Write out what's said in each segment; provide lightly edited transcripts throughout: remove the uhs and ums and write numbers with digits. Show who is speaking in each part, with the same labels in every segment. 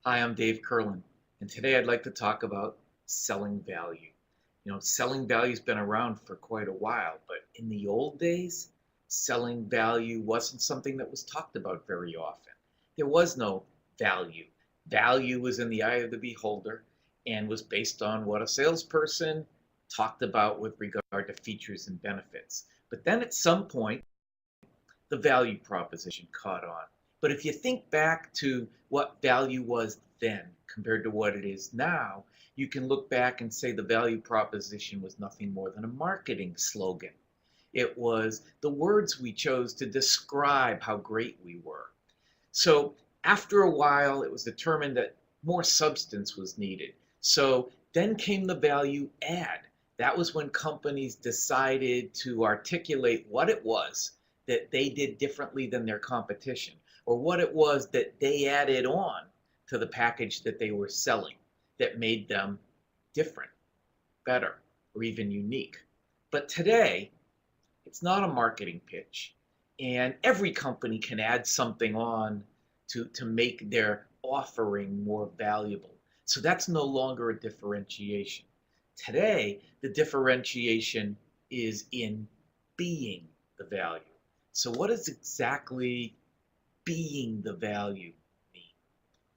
Speaker 1: Hi, I'm Dave Kurlan, and today I'd like to talk about selling value. Selling value's been around for quite a while, but in the old days, selling value wasn't something that was talked about very often. There was no value. Value was in the eye of the beholder and was based on what a salesperson talked about with regard to features and benefits. But then at some point, the value proposition caught on. But if you think back to what value was then compared to what it is now, you can look back and say the value proposition was nothing more than a marketing slogan. It was the words we chose to describe how great we were. So after a while, it was determined that more substance was needed. So then came the value add. That was when companies decided to articulate what it was that they did differently than their competition, or what it was that they added on to the package that they were selling that made them different, better, or even unique. But today, it's not a marketing pitch, and every company can add something on to make their offering more valuable. So that's no longer a differentiation. Today, the differentiation is in being the value. So what does exactly being the value mean?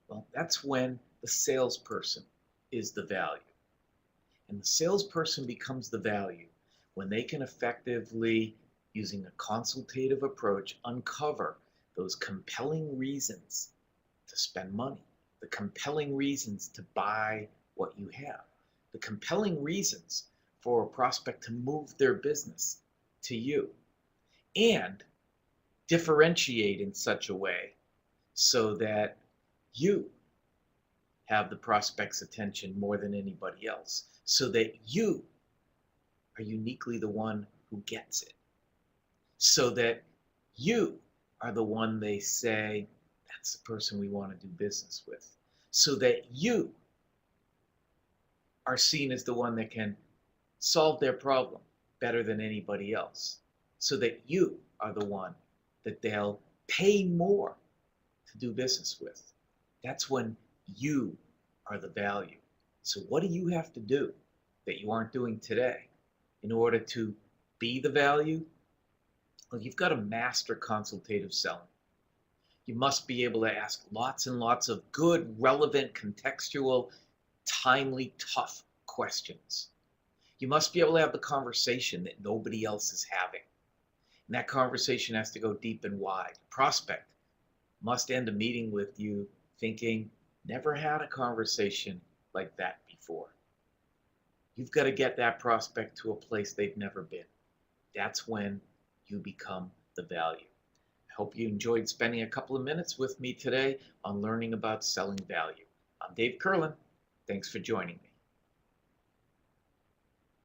Speaker 1: Well, that's when the salesperson is the value. And the salesperson becomes the value when they can effectively, using a consultative approach, uncover those compelling reasons to spend money, the compelling reasons to buy what you have, the compelling reasons for a prospect to move their business to you, and differentiate in such a way so that you have the prospect's attention more than anybody else, so that you are uniquely the one who gets it, so that you are the one they say, that's the person we want to do business with, so that you are seen as the one that can solve their problem better than anybody else, so that you are the one that they'll pay more to do business with. That's when you are the value. So what do you have to do that you aren't doing today in order to be the value? Well, you've got to master consultative selling. You must be able to ask lots and lots of good, relevant, contextual, timely, tough questions. You must be able to have the conversation that nobody else is having. And that conversation has to go deep and wide. Prospect must end a meeting with you thinking, never had a conversation like that before. You've got to get that prospect to a place they've never been. That's when you become the value. I hope you enjoyed spending a couple of minutes with me today on learning about selling value. I'm Dave Kurlan. Thanks for joining me.